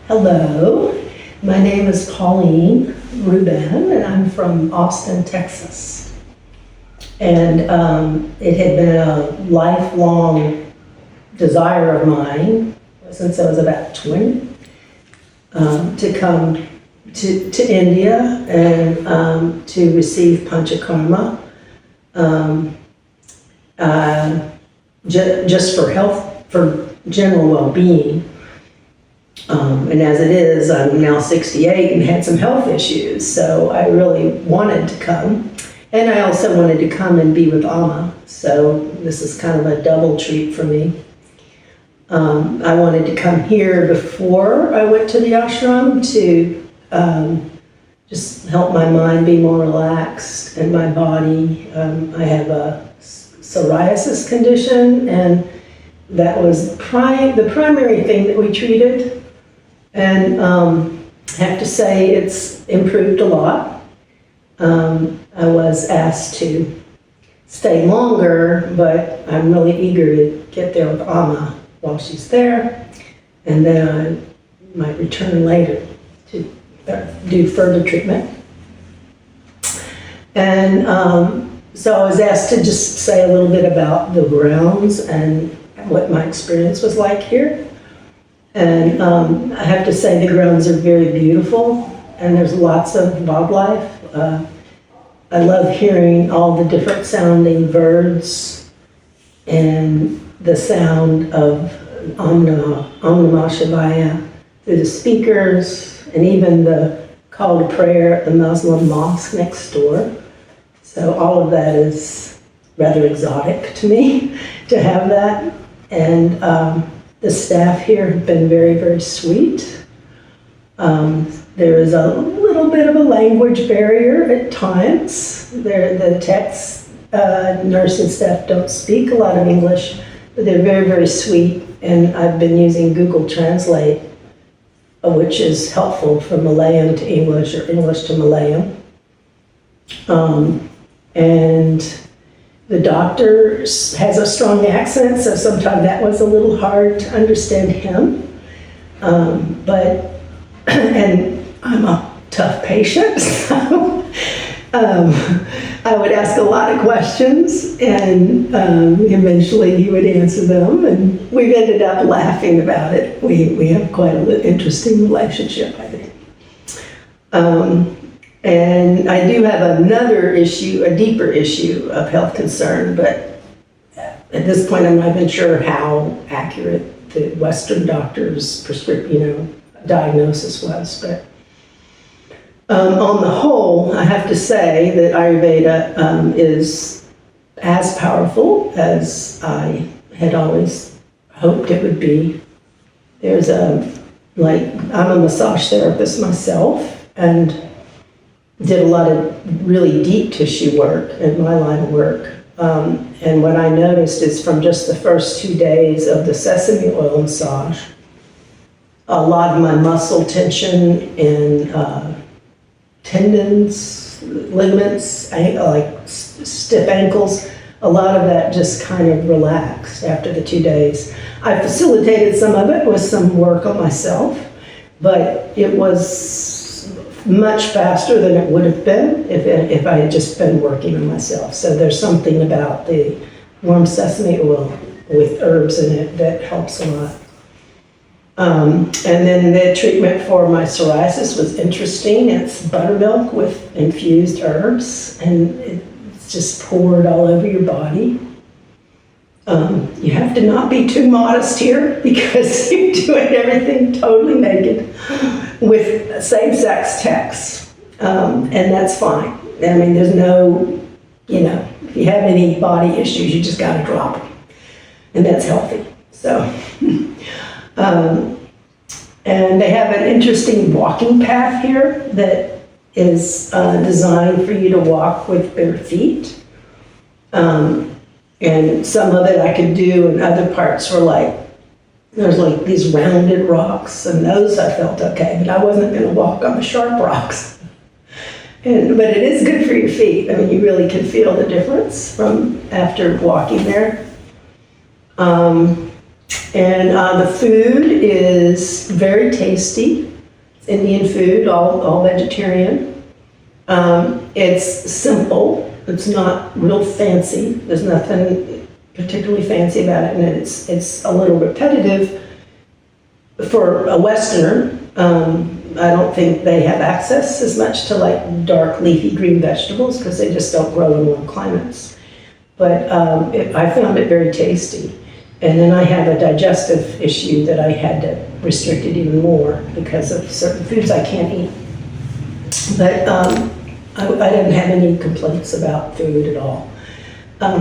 Hello, my name is Pauline Rubben, and I'm from Austin, Texas. And it had been a lifelong desire of mine since I was about 20 to come to India and to receive Panchakarma just for health, for general well-being. And as it is, I'm now 68 and had some health issues, so I really wanted to come. And I also wanted to come and be with Amma, so this is kind of a double treat for me. I wanted to come here before I went to the ashram to just help my mind be more relaxed and my body. I have a psoriasis condition, and that was the primary thing that we treated. And I have to say it's improved a lot. I was asked to stay longer, but I'm really eager to get there with Amma while she's there, and then I might return later to do further treatment. And so I was asked to just say a little bit about the grounds and what my experience was like here. And I have to say the grounds are very beautiful, and there's lots of wildlife. I love hearing all the different sounding birds and the sound of Om Namah Shivaya through the speakers, and even the call to prayer at the Muslim mosque next door. So all of that is rather exotic to me to have that. And the staff here have been very, very sweet. There is a little bit of a language barrier at times. The techs, nursing staff don't speak a lot of English, but they're very, very sweet. And I've been using Google Translate, which is helpful from Malayan to English or English to Malayan. And the doctor has a strong accent, so sometimes that was a little hard to understand him. And I'm a tough patient, so I would ask a lot of questions, and eventually he would answer them, and we've ended up laughing about it. We have quite an interesting relationship, I think. And I do have another issue, a deeper issue of health concern, but at this point I'm not even sure how accurate the Western doctor's diagnosis was. But on the whole, I have to say that Ayurveda is as powerful as I had always hoped it would be. I'm a massage therapist myself, and did a lot of really deep tissue work in my line of work. And what I noticed is from just the first 2 days of the sesame oil massage, a lot of my muscle tension and tendons, ligaments, like stiff ankles, a lot of that just kind of relaxed after the 2 days. I facilitated some of it with some work on myself, but it was much faster than it would have been if I had just been working on myself. So there's something about the warm sesame oil with herbs in it that helps a lot. And then the treatment for my psoriasis was interesting. It's buttermilk with infused herbs, and it's just poured all over your body. You have to not be too modest here because you're doing everything totally naked with same-sex techs, and that's fine. I mean, there's no, if you have any body issues, you just got to drop them, and that's healthy. So, and they have an interesting walking path here that is designed for you to walk with bare feet. And some of it I could do, and other parts were there's these rounded rocks, and those I felt okay, but I wasn't going to walk on the sharp rocks. But it is good for your feet. I mean, you really can feel the difference from after walking there. And the food is very tasty. It's Indian food, all vegetarian. It's simple. It's not real fancy. There's nothing particularly fancy about it, and it's a little repetitive for a Westerner. I don't think they have access as much to like dark leafy green vegetables because they just don't grow in warm climates. But I found it very tasty. And then I have a digestive issue that I had to restrict it even more because of certain foods I can't eat. But I didn't have any complaints about food at all. I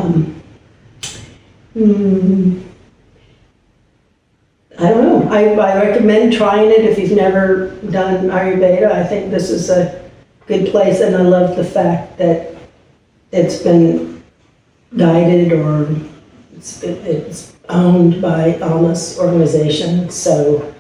don't know. I recommend trying it if you've never done Ayurveda. I think this is a good place, and I love the fact that it's been guided or it's owned by Alma's organization, so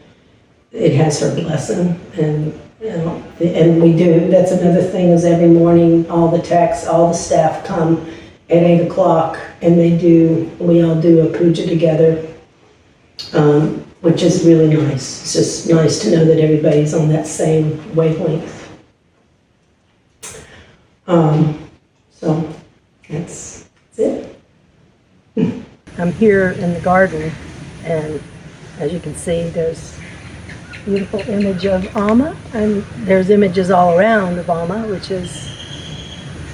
it has her blessing. And and we do. That's another thing is every morning all the techs, all the staff come at 8 o'clock, and we all do a puja together. Which is really nice. It's just nice to know that everybody's on that same wavelength. So that's it. I'm here in the garden, and as you can see, there's a beautiful image of Amma, and there's images all around of Amma, which is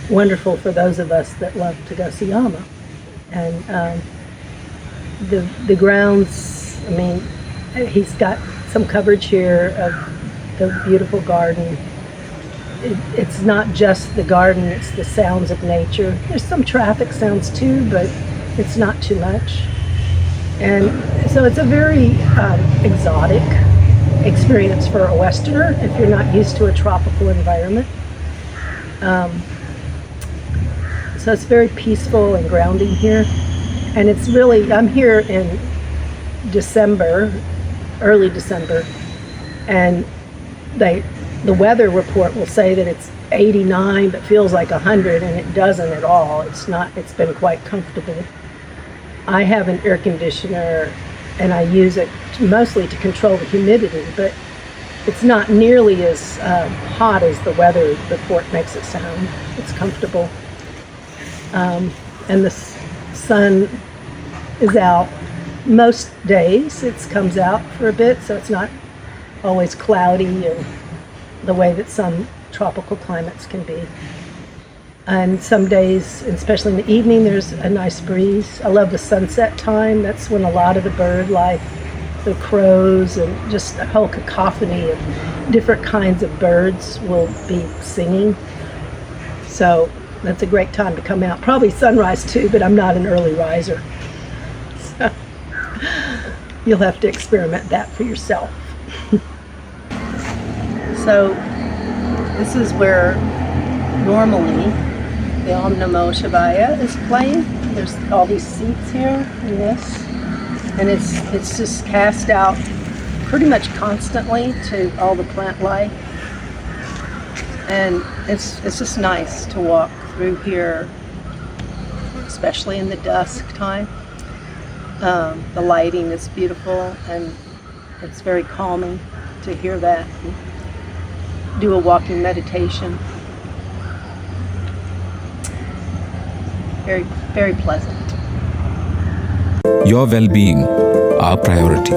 wonderful for those of us that love to go see Amma. And the grounds, I mean, he's got some coverage here of the beautiful garden. It's not just the garden, it's the sounds of nature. There's some traffic sounds too, but it's not too much. And so it's a very exotic experience for a Westerner if you're not used to a tropical environment. So it's very peaceful and grounding here. And it's really, I'm here in December, early December, and the weather report will say that it's 89 but feels like 100, and it doesn't at all. It's been quite comfortable. I have an air conditioner and I use it mostly to control the humidity, but it's not nearly as hot as the weather report makes it sound. It's comfortable. And the sun is out most days. It comes out for a bit, so it's not always cloudy and the way that some tropical climates can be. And some days, especially in the evening, there's a nice breeze. I love the sunset time. That's when a lot of the bird life, the crows, and just a whole cacophony of different kinds of birds will be singing. So that's a great time to come out. Probably sunrise too, but I'm not an early riser. So you'll have to experiment that for yourself. So this is where normally the Om Namo Shivaya is playing. There's all these seats here in this, and it's just cast out pretty much constantly to all the plant life. And it's just nice to walk through here, especially in the dusk time. The lighting is beautiful, and it's very calming to hear that. Do a walking meditation. Very, very pleasant. Your well-being, our priority.